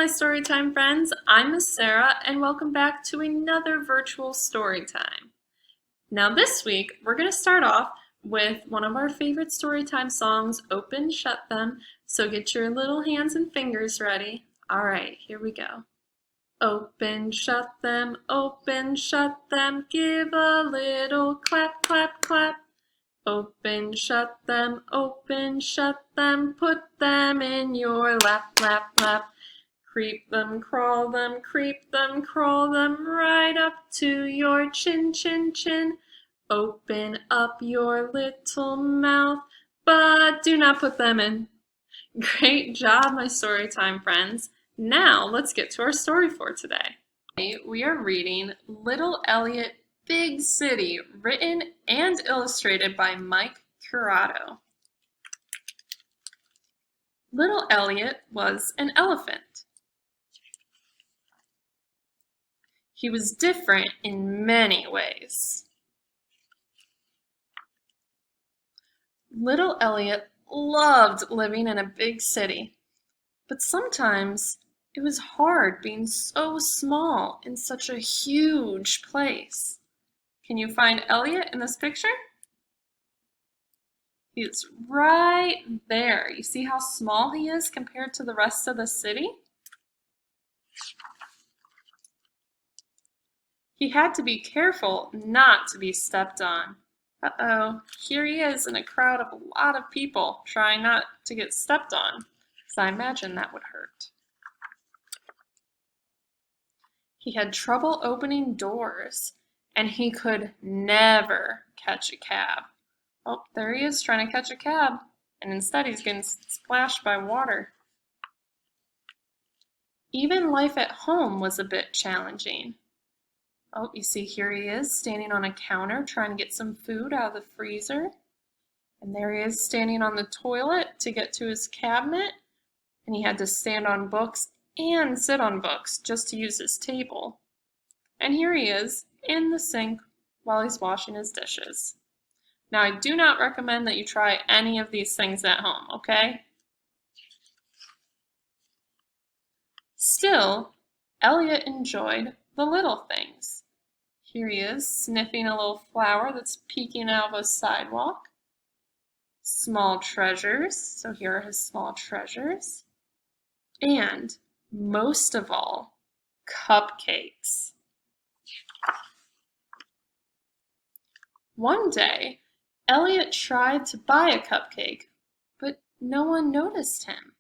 my Storytime friends. I'm Miss Sara, and welcome back to another virtual Storytime. Now, this week, we're going to start off with one of our favorite Storytime songs, Open, Shut Them. So get your little hands and fingers ready. All right, here we go. Open, shut them, give a little clap, clap, clap. Open, shut them, put them in your lap, lap, lap. Creep them, crawl them, crawl them right up to your chin, chin, chin. Open up your little mouth, but do not put them in. Great job, my Storytime friends. Now let's get to our story for today. We are reading Little Elliot, Big City, written and illustrated by Mike Curato. Little Elliot was an elephant. He was different in many ways. Little Elliot loved living in a big city, but sometimes it was hard being so small in such a huge place. Can you find Elliot in this picture? He's right there. You see how small he is compared to the rest of the city? He had to be careful not to be stepped on. Uh-oh, here he is in a crowd of a lot of people trying not to get stepped on, so I imagine that would hurt. He had trouble opening doors, and he could never catch a cab. Oh, there he is trying to catch a cab, and instead he's getting splashed by water. Even life at home was a bit challenging. Oh, you see here he is standing on a counter trying to get some food out of the freezer. And there he is standing on the toilet to get to his cabinet. And he had to stand on books and sit on books just to use his table. And here he is in the sink while he's washing his dishes. Now, I do not recommend that you try any of these things at home, okay? Still, Elliot enjoyed the little things. Here he is, sniffing a little flower that's peeking out of a sidewalk. Small treasures, so here are his small treasures. And, most of all, cupcakes. One day, Elliot tried to buy a cupcake, but no one noticed him.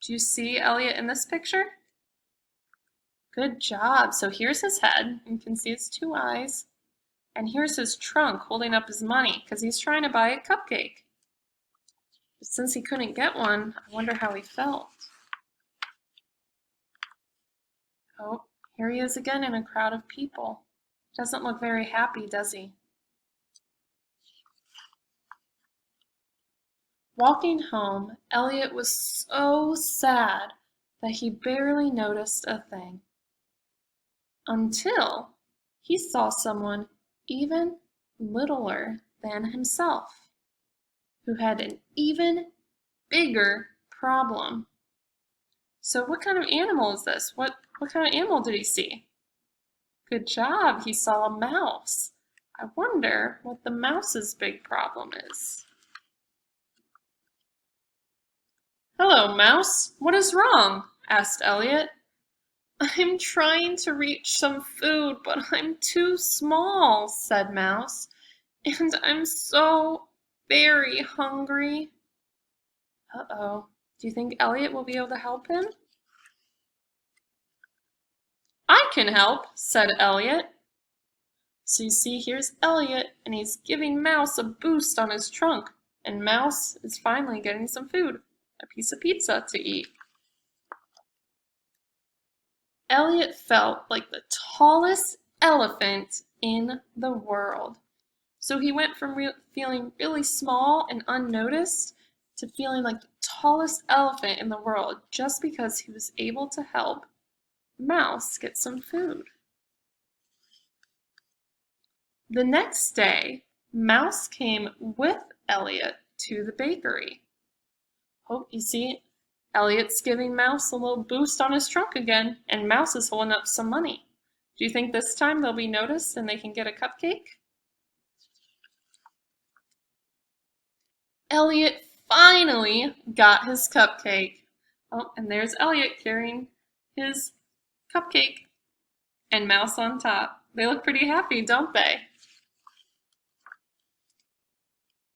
Do you see Elliot in this picture? Good job. So here's his head. You can see his two eyes. And here's his trunk holding up his money because he's trying to buy a cupcake. But since he couldn't get one, I wonder how he felt. Oh, here he is again in a crowd of people. Doesn't look very happy, does he? Walking home, Elliot was so sad that he barely noticed a thing. Until he saw someone even littler than himself, who had an even bigger problem. So what kind of animal is this? What kind of animal did he see? Good job, he saw a mouse. I wonder what the mouse's big problem is. Hello, Mouse. What is wrong? Asked Elliot. I'm trying to reach some food, but I'm too small, said Mouse, and I'm so very hungry. Uh-oh. Do you think Elliot will be able to help him? I can help, said Elliot. So you see, here's Elliot, and he's giving Mouse a boost on his trunk, and Mouse is finally getting some food, a piece of pizza to eat. Elliot felt like the tallest elephant in the world. So he went from feeling really small and unnoticed to feeling like the tallest elephant in the world just because he was able to help Mouse get some food. The next day, Mouse came with Elliot to the bakery. Oh, you see, Elliot's giving Mouse a little boost on his trunk again, and Mouse is holding up some money. Do you think this time they'll be noticed and they can get a cupcake? Elliot finally got his cupcake. Oh, and there's Elliot carrying his cupcake and Mouse on top. They look pretty happy, don't they?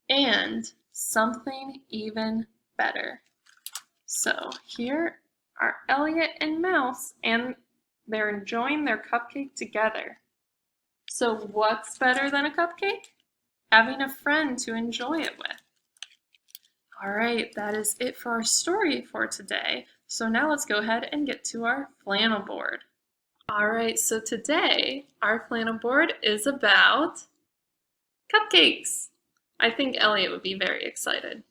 And something even better. So here are Elliot and Mouse, and they're enjoying their cupcake together. So what's better than a cupcake? Having a friend to enjoy it with. All right, that is it for our story for today. So now let's go ahead and get to our flannel board. All right, so today our flannel board is about cupcakes. I think Elliot would be very excited.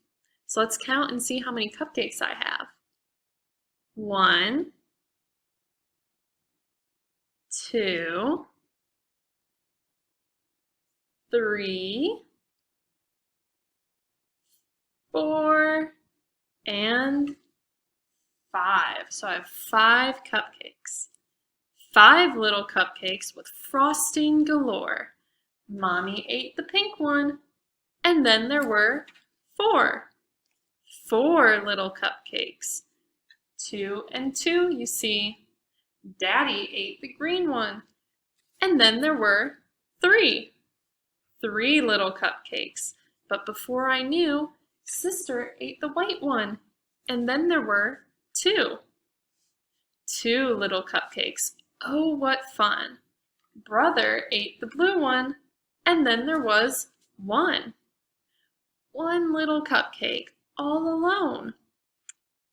So let's count and see how many cupcakes I have. 1, 2, 3, 4, and 5. So I have 5 cupcakes. 5 little cupcakes with frosting galore. Mommy ate the pink one. And then there were 4. 4 little cupcakes. 2 and 2, you see. Daddy ate the green one. And then there were 3. 3 little cupcakes. But before I knew, Sister ate the white one. And then there were 2. 2 little cupcakes. Oh, what fun. Brother ate the blue one. And then there was 1. 1 little cupcake, all alone.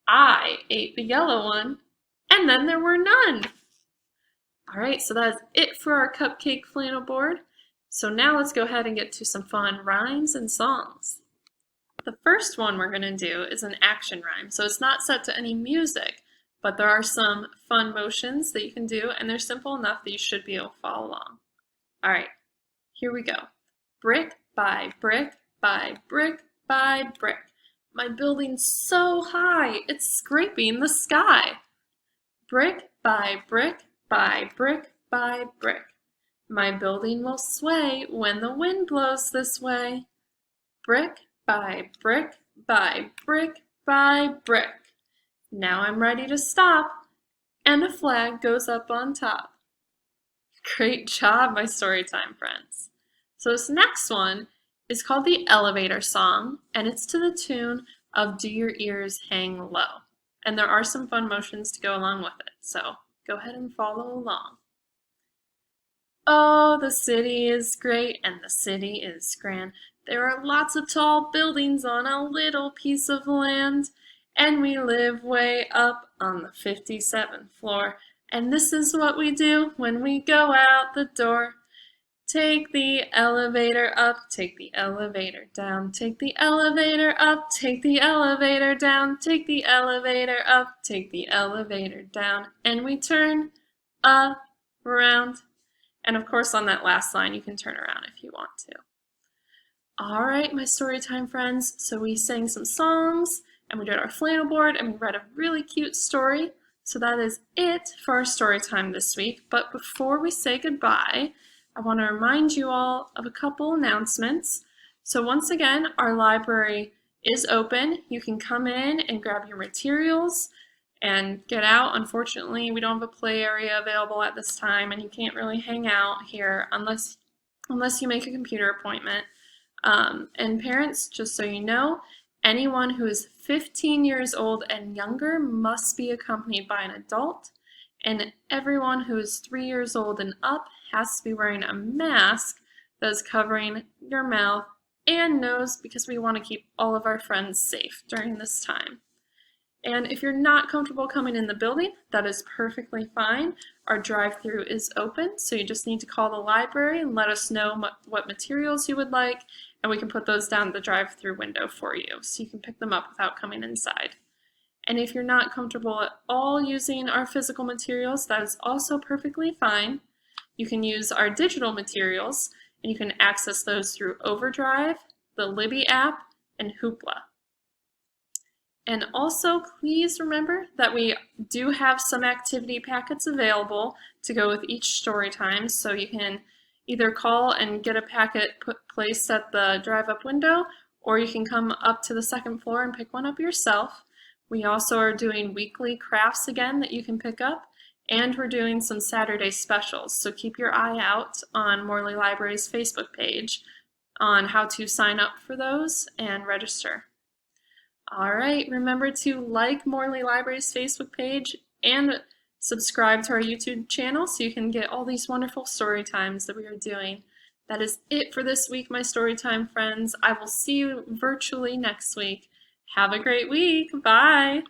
I ate the yellow one, and then there were none. All right, so that's it for our cupcake flannel board. So now let's go ahead and get to some fun rhymes and songs. The first one we're going to do is an action rhyme. So it's not set to any music, but there are some fun motions that you can do, and they're simple enough that you should be able to follow along. All right, here we go. Brick by brick by brick by brick. My building's so high, it's scraping the sky. Brick by brick by brick by brick. My building will sway when the wind blows this way. Brick by brick by brick by brick. Now I'm ready to stop, and a flag goes up on top. Great job, my Storytime friends. So this next one is called the Elevator Song, and it's to the tune of Do Your Ears Hang Low. And there are some fun motions to go along with it, so go ahead and follow along. Oh, the city is great and the city is grand. There are lots of tall buildings on a little piece of land, and we live way up on the 57th floor. And this is what we do when we go out the door. Take the elevator up, take the elevator down, take the elevator up, take the elevator down, take the elevator up, take the elevator down, and we turn around. And of course on that last line you can turn around if you want to. All right, my Storytime friends, so we sang some songs, and we did our flannel board, and we read a really cute story. So that is it for our Storytime this week. But before we say goodbye, I want to remind you all of a couple announcements. So once again, our library is open. You can come in and grab your materials and get out. Unfortunately, we don't have a play area available at this time, and you can't really hang out here unless you make a computer appointment. And parents, just so you know, anyone who is 15 years old and younger must be accompanied by an adult, and everyone who is 3 years old and up has to be wearing a mask that is covering your mouth and nose, because we want to keep all of our friends safe during this time. And if you're not comfortable coming in the building, that is perfectly fine. Our drive-thru is open, so you just need to call the library and let us know what materials you would like, and we can put those down the drive-thru window for you, so you can pick them up without coming inside. And if you're not comfortable at all using our physical materials, that is also perfectly fine. You can use our digital materials, and you can access those through Overdrive, the Libby app, and Hoopla. And also, please remember that we do have some activity packets available to go with each story time, so you can either call and get a packet placed at the drive-up window, or you can come up to the second floor and pick one up yourself. We also are doing weekly crafts again that you can pick up, and we're doing some Saturday specials, so keep your eye out on Morley Library's Facebook page on how to sign up for those and register. All right, remember to like Morley Library's Facebook page and subscribe to our YouTube channel so you can get all these wonderful story times that we are doing. That is it for this week, my Storytime friends. I will see you virtually next week. Have a great week. Bye.